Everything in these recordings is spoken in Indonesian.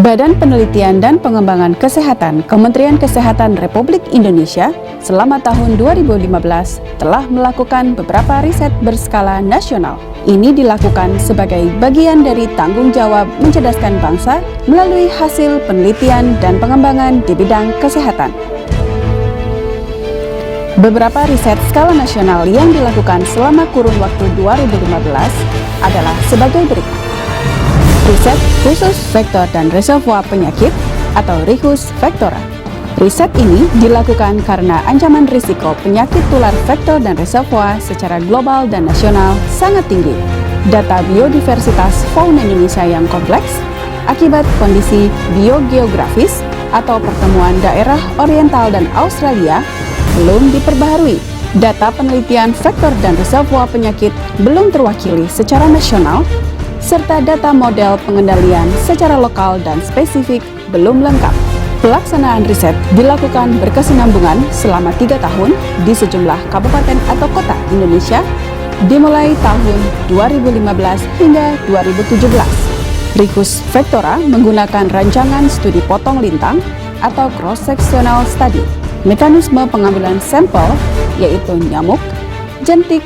Badan Penelitian dan Pengembangan Kesehatan Kementerian Kesehatan Republik Indonesia selama tahun 2015 telah melakukan beberapa riset berskala nasional. Ini dilakukan sebagai bagian dari tanggung jawab mencerdaskan bangsa melalui hasil penelitian dan pengembangan di bidang kesehatan. Beberapa riset skala nasional yang dilakukan selama kurun waktu 2015 adalah sebagai berikut. Riset khusus vektor dan reservoir penyakit atau RIKHUS Vektora. Riset ini dilakukan karena ancaman risiko penyakit tular vektor dan reservoir secara global dan nasional sangat tinggi. Data biodiversitas fauna Indonesia yang kompleks akibat kondisi biogeografis atau pertemuan daerah oriental dan Australia belum diperbaharui. Data penelitian vektor dan reservoir penyakit belum terwakili secara nasional, serta data model pengendalian secara lokal dan spesifik belum lengkap. Pelaksanaan riset dilakukan berkesinambungan selama 3 tahun di sejumlah kabupaten atau kota Indonesia, dimulai tahun 2015 hingga 2017. RIKHUS Vektora menggunakan rancangan studi potong lintang atau cross-sectional study. Mekanisme pengambilan sampel yaitu nyamuk, jentik,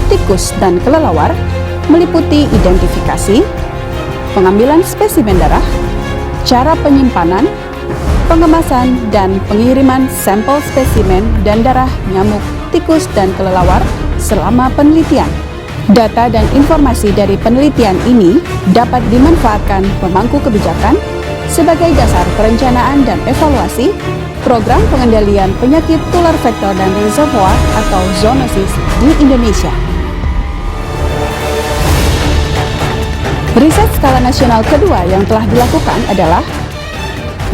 tikus, dan kelelawar meliputi identifikasi, pengambilan spesimen darah, cara penyimpanan, pengemasan, dan pengiriman sampel spesimen dan darah nyamuk, tikus, dan kelelawar selama penelitian. Data dan informasi dari penelitian ini dapat dimanfaatkan pemangku kebijakan sebagai dasar perencanaan dan evaluasi program pengendalian penyakit tular vektor dan reservoir atau zoonosis di Indonesia. Riset skala nasional kedua yang telah dilakukan adalah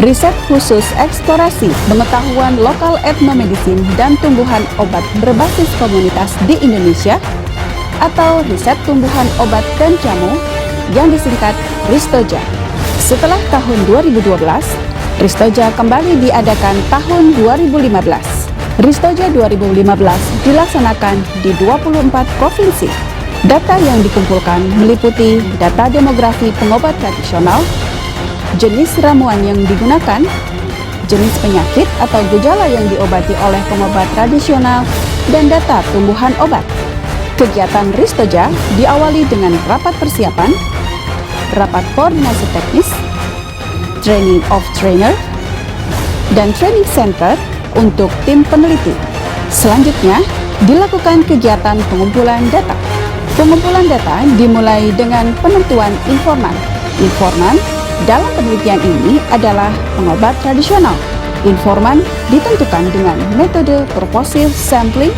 riset khusus eksplorasi pengetahuan lokal etnomedicine dan tumbuhan obat berbasis komunitas di Indonesia atau riset tumbuhan obat dan jamu yang disingkat RISTOJA. Setelah tahun 2012, RISTOJA kembali diadakan tahun 2015. RISTOJA 2015 dilaksanakan di 24 provinsi. Data yang dikumpulkan meliputi data demografi pengobat tradisional, jenis ramuan yang digunakan, jenis penyakit atau gejala yang diobati oleh pengobat tradisional, dan data tumbuhan obat. Kegiatan RISTOJA diawali dengan rapat persiapan, rapat koordinasi teknis, training of trainer, dan training center untuk tim peneliti. Selanjutnya, dilakukan kegiatan pengumpulan data. Pengumpulan data dimulai dengan penentuan informan. Informan dalam penelitian ini adalah pengobat tradisional. Informan ditentukan dengan metode purposive sampling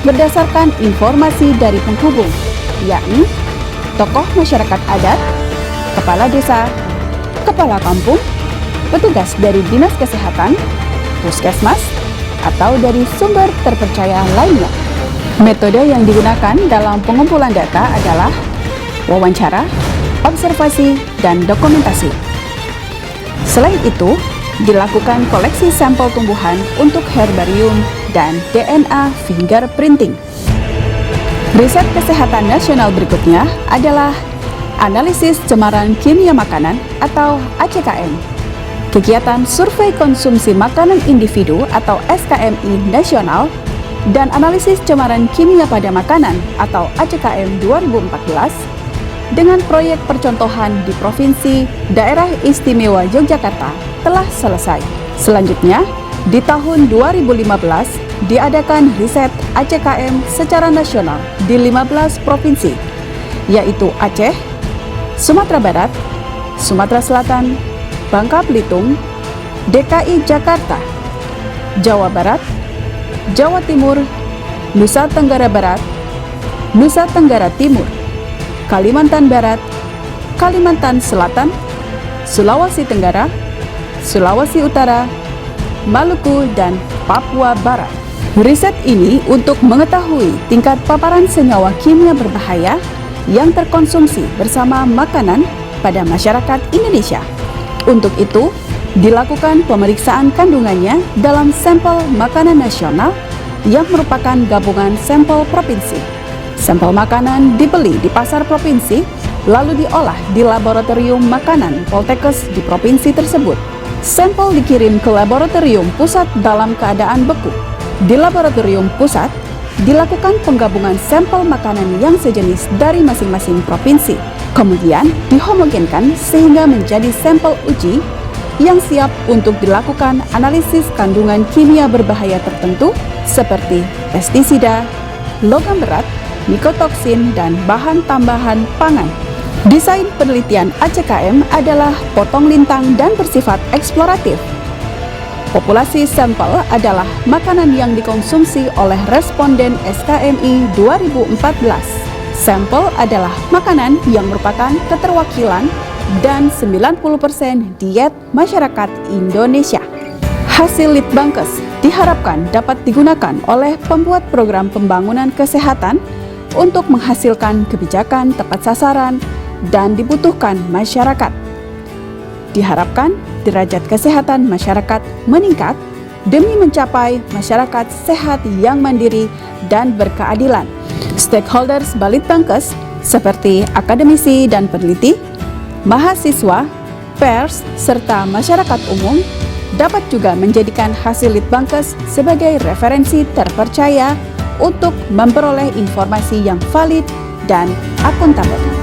berdasarkan informasi dari penghubung, yakni tokoh masyarakat adat, kepala desa, kepala kampung, petugas dari Dinas Kesehatan, puskesmas, atau dari sumber terpercaya lainnya. Metode yang digunakan dalam pengumpulan data adalah wawancara, observasi, dan dokumentasi. Selain itu, dilakukan koleksi sampel tumbuhan untuk herbarium dan DNA fingerprinting. Riset kesehatan nasional berikutnya adalah analisis cemaran kimia makanan atau ACKM. Kegiatan survei konsumsi makanan individu atau SKMI nasional dan analisis cemaran kimia pada makanan atau ACKM 2014 dengan proyek percontohan di Provinsi Daerah Istimewa Yogyakarta telah selesai. Selanjutnya, di tahun 2015 diadakan riset ACKM secara nasional di 15 provinsi, yaitu Aceh, Sumatera Barat, Sumatera Selatan, Bangka Belitung, DKI Jakarta, Jawa Barat, Jawa Timur, Nusa Tenggara Barat, Nusa Tenggara Timur, Kalimantan Barat, Kalimantan Selatan, Sulawesi Tenggara, Sulawesi Utara, Maluku, dan Papua Barat. Riset ini untuk mengetahui tingkat paparan senyawa kimia berbahaya yang terkonsumsi bersama makanan pada masyarakat Indonesia. Untuk itu, dilakukan pemeriksaan kandungannya dalam sampel makanan nasional yang merupakan gabungan sampel provinsi. Sampel makanan dibeli di pasar provinsi lalu diolah di laboratorium makanan Poltekkes di provinsi tersebut. Sampel dikirim ke laboratorium pusat dalam keadaan beku. Di laboratorium pusat, dilakukan penggabungan sampel makanan yang sejenis dari masing-masing provinsi. Kemudian dihomogenkan sehingga menjadi sampel uji yang siap untuk dilakukan analisis kandungan kimia berbahaya tertentu seperti pestisida, logam berat, mikotoksin, dan bahan tambahan pangan. Desain penelitian ACKM adalah potong lintang dan bersifat eksploratif. Populasi sampel adalah makanan yang dikonsumsi oleh responden SKMI 2014. Sampel adalah makanan yang merupakan keterwakilan dan 90% diet masyarakat Indonesia. Hasil Litbangkes diharapkan dapat digunakan oleh pembuat program pembangunan kesehatan untuk menghasilkan kebijakan tepat sasaran dan dibutuhkan masyarakat. Diharapkan derajat kesehatan masyarakat meningkat demi mencapai masyarakat sehat yang mandiri dan berkeadilan. Stakeholders Balitbangkes seperti akademisi dan peneliti, mahasiswa, pers, serta masyarakat umum dapat juga menjadikan hasil Litbangkes sebagai referensi terpercaya untuk memperoleh informasi yang valid dan akuntabel.